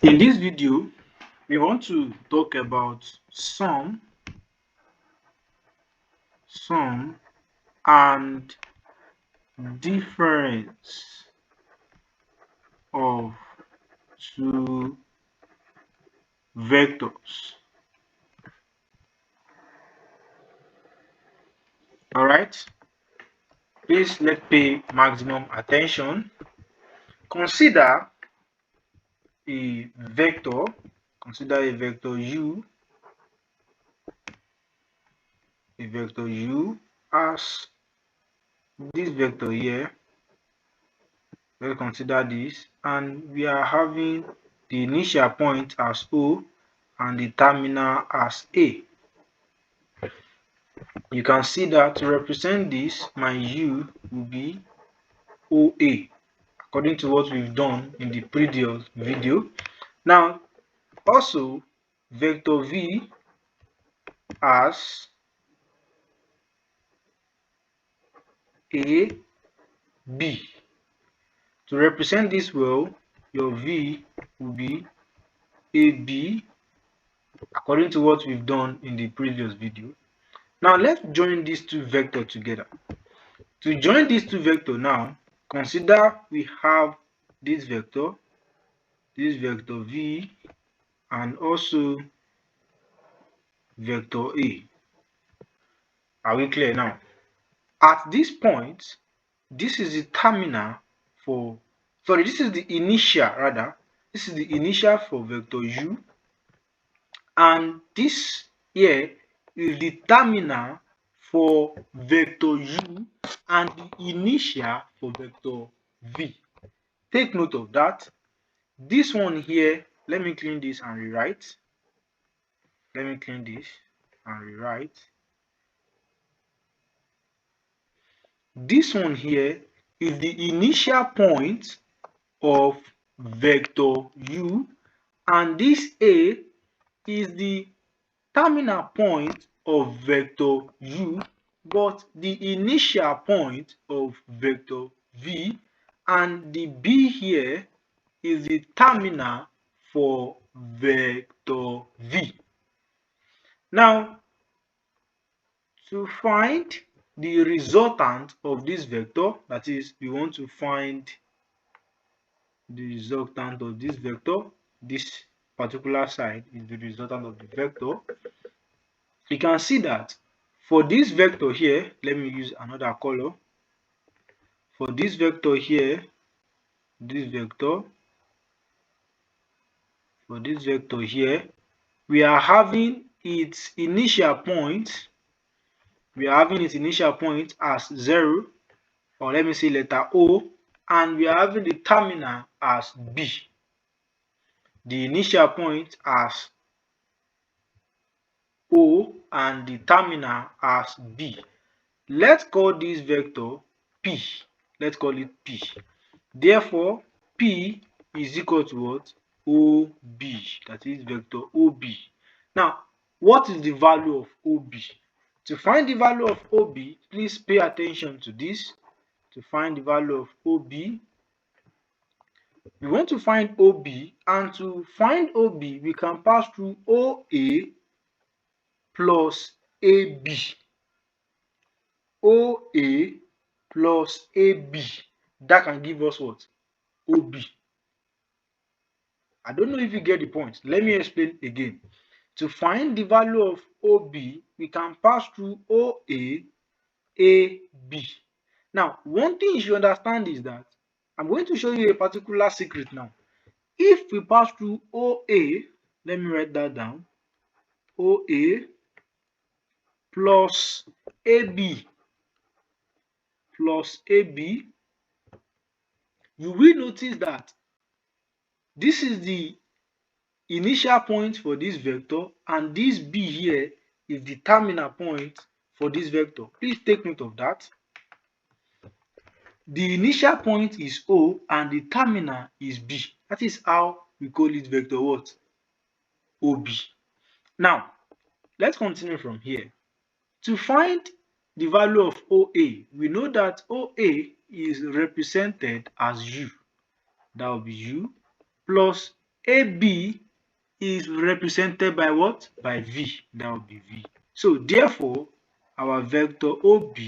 In this video, we want to talk about sum and difference of two vectors. Alright, please let's pay maximum attention. Consider a vector, u, as this vector here. Let's consider this, and we are having the initial point as O and the terminal as A. You can see that to represent this, my U will be OA, according to what we've done in the previous video. Now, also vector V as AB. To represent this well, your V will be AB, according to what we've done in the previous video. Now let's join these two vectors together. To join these two vectors now, consider we have this vector V, and also vector A. Are we clear now? At this point, this is the terminal for, this is the initial rather. This is the initial for vector U, and this here is the terminal for vector U and the initial for vector V. Take note of that. This one here, let me clean this and rewrite. This one here is the initial point of vector U, and this A is the terminal point of vector U, but the initial point of vector V, and the B here is the terminal for vector V. Now, to find the resultant of this vector, that is, we want to find the resultant of this vector. This particular side is the resultant of the vector. You can see that for this vector here, let me use another color. For this vector here, we are having its initial point. As 0, or let me say letter O, and we are having the terminal as B. The initial point as O and the terminal as B. Let's call this vector P. Let's call it P. Therefore, P is equal to what? OB. That is vector OB. Now, what is the value of OB? To find the value of OB, please pay attention to this. To find the value of OB, we want to find OB, and to find OB, we can pass through OA plus AB. OA plus AB. That can give us what? OB. I don't know if you get the point. Let me explain again. To find the value of OB, we can pass through OA, AB. Now, one thing you should understand is that I'm going to show you a particular secret now. If we pass through OA, let me write that down. OA plus AB plus AB, you will notice that this is the initial point for this vector, and this B here is the terminal point for this vector. Please take note of that. The initial point is O and the terminal is B. That is how we call it vector what? OB. Now, let's continue from here. To find the value of OA, we know that OA is represented as U. That will be U plus AB is represented by what? By V. That would be V. So therefore, our vector OB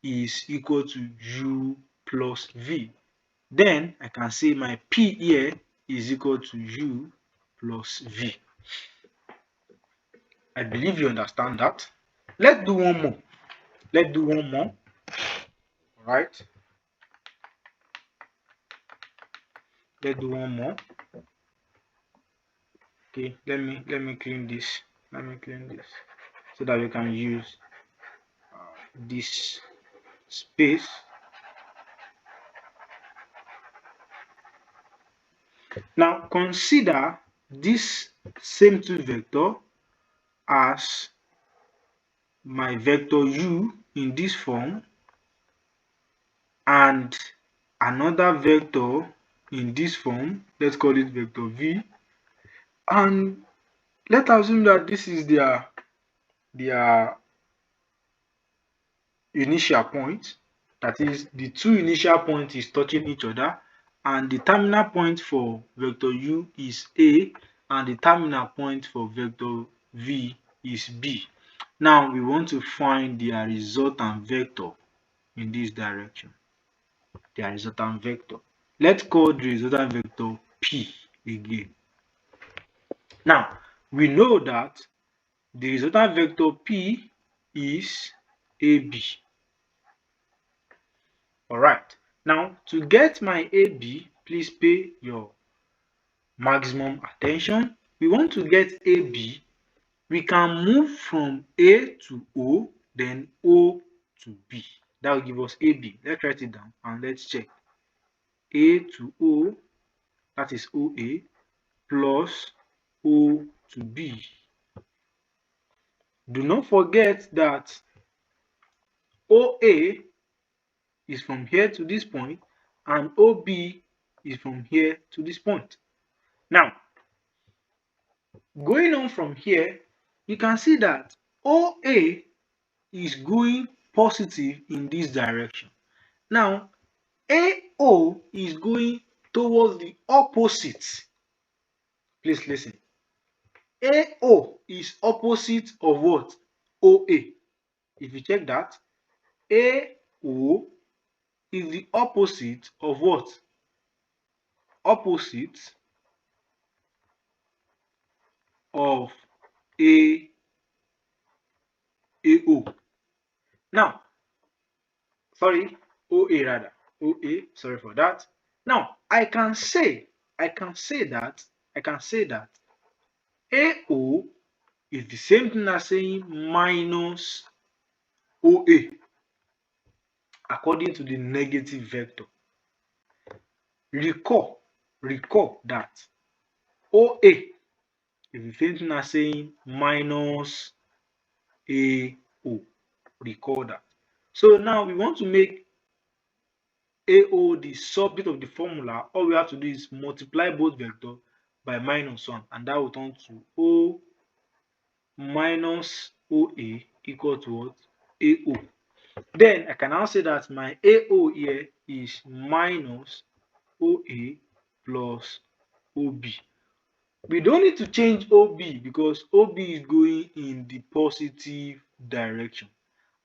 is equal to U plus V. Then I can say my P here is equal to U plus V. I believe you understand that. Let's do one more. Let's do one more. All right. Let's do one more. Okay. Let me clean this. Let me clean this so that we can use this space. Now consider this same two vector as my vector u in this form and another vector in this form. Let's call it vector v, and let's assume that this is their initial point. That is, the two initial points is touching each other, and the terminal point for vector u is A, and the terminal point for vector v is B. Now we want to find their resultant vector in this direction. Their resultant vector. Let's call the resultant vector P again. Now we know that the resultant vector P is AB. Alright, now to get my AB, please pay your maximum attention. We want to get AB, we can move from A to O, then O to B. That will give us AB. Let's write it down and let's check. A to O, that is OA, plus O to B. Do not forget that OA is from here to this point and OB is from here to this point. Now, going on from here, you can see that OA is going positive in this direction. Now, AO is going towards the opposite. Please listen. AO is opposite of what? OA. If you check that, AO is the opposite of what? Opposite of AO. Now, sorry, OA rather. OA, sorry for that. Now, I can say that AO is the same thing as saying minus OA according to the negative vector. Recall that OA is the same thing as saying minus AO. Recall that. So now we want to make AO the subject of the formula. All we have to do is multiply both vectors by minus 1, and that will turn to O minus OA equal to what? AO. Then I can now say that my AO here is minus OA plus OB. We don't need to change OB because OB is going in the positive direction.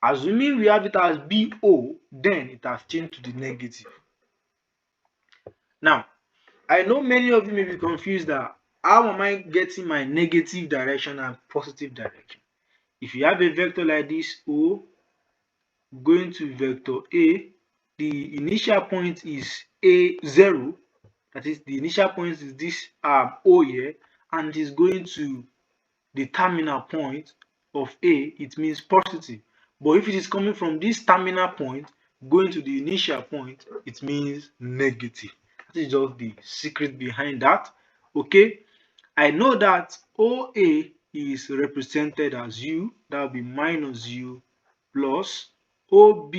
Assuming we have it as BO, then it has changed to the negative. Now, I know many of you may be confused that how am I getting my negative direction and positive direction? If you have a vector like this, O, going to vector A, the initial point is A0, that is, the initial point is this O here, and it is going to the terminal point of A, it means positive. But if it is coming from this terminal point going to the initial point, it means negative. That is just the secret behind that. Okay, I know that OA is represented as U, that will be minus U, plus OB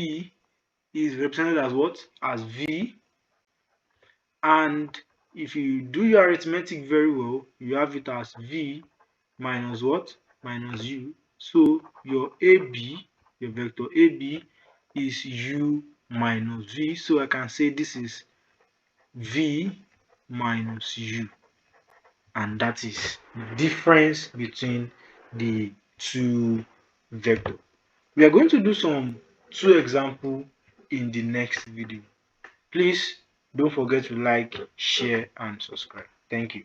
is represented as what? As V. And if you do your arithmetic very well, you have it as V minus what? Minus U. So your AB, your vector AB is U minus V. So I can say this is V minus U. and that is the difference between the two vectors. We are going to do some two examples in the next video. Please don't forget to like, share, and subscribe. Thank you.